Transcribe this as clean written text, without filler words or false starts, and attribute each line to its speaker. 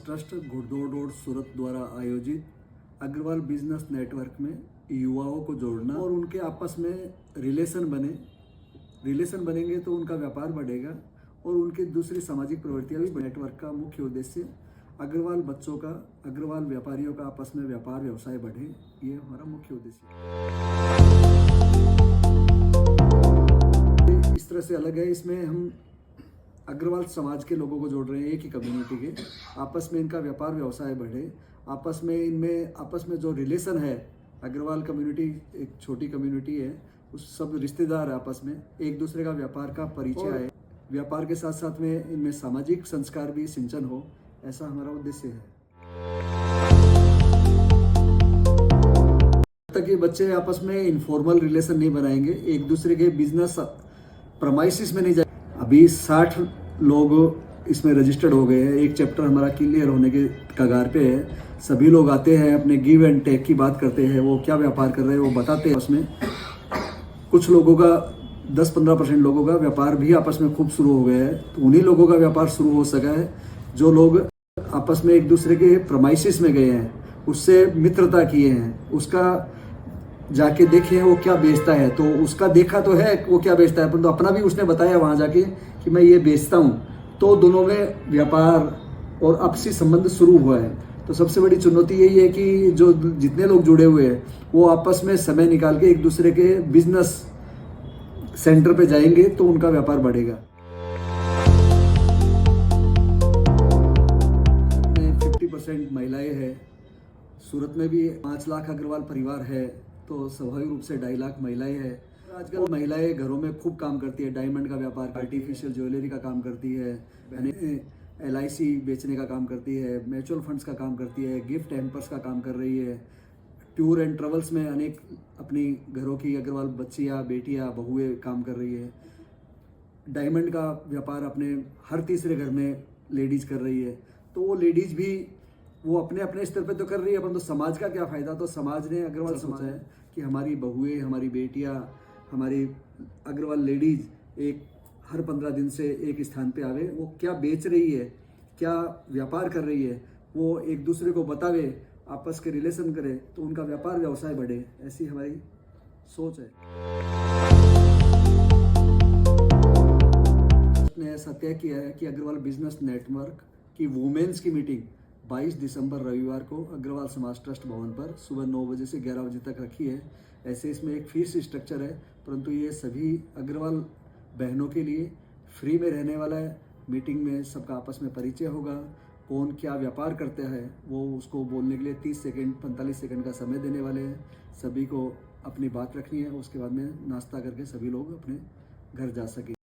Speaker 1: Trust घुड़दौड़ road सूरत द्वारा आयोजित Agarwal business network में युवाओं को जोड़ना और उनके आपस में रिलेशन बनेंगे तो उनका व्यापार बढ़ेगा और उनकी दूसरी सामाजिक प्रवृत्तियां भी। नेटवर्क का मुख्य उद्देश्य अग्रवाल बच्चों का, अग्रवाल व्यापारियों का आपस में व्यापार व्यवसाय बढ़े, ये हमारा मुख्य उद्देश्य है। इस तरह से अलग है, इसमें हम अग्रवाल समाज के लोगों को जोड़ रहे हैं, एक ही कम्युनिटी के, आपस में इनका व्यापार व्यवसाय बढ़े, आपस में जो रिलेशन है। अग्रवाल कम्युनिटी एक छोटी कम्युनिटी है, उस सब रिश्तेदार आपस में एक दूसरे का व्यापार का परिचय है। व्यापार के साथ साथ में इनमें सामाजिक संस्कार भी सिंचन हो, ऐसा हमारा उद्देश्य है। तक ये बच्चे आपस में इनफॉर्मल रिलेशन नहीं बनाएंगे, एक दूसरे के बिजनेस प्रमाइसिस में नहीं जाए। अभी 60 लोग इसमें रजिस्टर्ड हो गए हैं, एक चैप्टर हमारा क्लियर होने के कगार पे है। सभी लोग आते हैं, अपने गिव एंड टेक की बात करते हैं, वो क्या व्यापार कर रहे हैं वो बताते हैं। उसमें कुछ लोगों का 10-15% लोगों का व्यापार भी आपस में खूब शुरू हो गया है, तो उन्हीं लोगों का व्यापार शुरू हो सका है जो लोग आपस में एक दूसरे के प्रमाइसिस में गए हैं, उससे मित्रता किए हैं, उसका जाके देखे वो क्या बेचता है, तो उसका देखा तो है वो क्या बेचता है, परंतु अपना भी उसने बताया वहाँ जाके कि मैं ये बेचता हूँ, तो दोनों में व्यापार और आपसी संबंध शुरू हुआ है। तो सबसे बड़ी चुनौती यही है कि जो जितने लोग जुड़े हुए हैं वो आपस में समय निकाल के एक दूसरे के बिजनेस सेंटर पे जाएंगे तो उनका व्यापार बढ़ेगा। 50% महिलाएं हैं, सूरत में भी 5 लाख अग्रवाल परिवार है, तो स्वाभाविक रूप से 2.5 लाख महिलाएं हैं। आजकल महिलाएं घरों में खूब काम करती है, डायमंड का व्यापार, आर्टिफिशियल ज्वेलरी का काम करती है, LIC बेचने का काम करती है, म्यूचुअल फंड्स का काम करती है, गिफ्ट हैम्पर्स का काम कर रही है, टूर एंड ट्रेवल्स में अनेक अपनी घरों की अग्रवाल बच्चियाँ, बेटियाँ, बहुएं काम कर रही है। डायमंड का व्यापार अपने हर तीसरे घर में लेडीज कर रही है, तो वो लेडीज भी वो अपने अपने स्तर पे तो कर रही है, परंतु समाज का क्या फायदा। तो समाज ने अग्रवाल सोचा है कि हमारी बहुएं, हमारी बेटियां, हमारी अग्रवाल लेडीज एक हर 15 दिन से एक स्थान पे आवे, वो क्या बेच रही है, क्या व्यापार कर रही है, वो एक दूसरे को बतावे, आपस के रिलेशन करे, तो उनका व्यापार व्यवसाय बढ़े, ऐसी हमारी सोच है। ने ऐसा तय किया है कि अग्रवाल बिजनेस नेटवर्क की वुमेन्स की मीटिंग 22 दिसंबर रविवार को अग्रवाल समाज ट्रस्ट भवन पर सुबह 9 बजे से 11 बजे तक रखी है। ऐसे इसमें एक फीस स्ट्रक्चर है, परंतु ये सभी अग्रवाल बहनों के लिए फ्री में रहने वाला है। मीटिंग में सबका आपस में परिचय होगा, कौन क्या व्यापार करता है वो उसको बोलने के लिए 30 सेकेंड 45 सेकेंड का समय देने वाले हैं। सभी को अपनी बात रखनी है, उसके बाद में नाश्ता करके सभी लोग अपने घर जा सकें।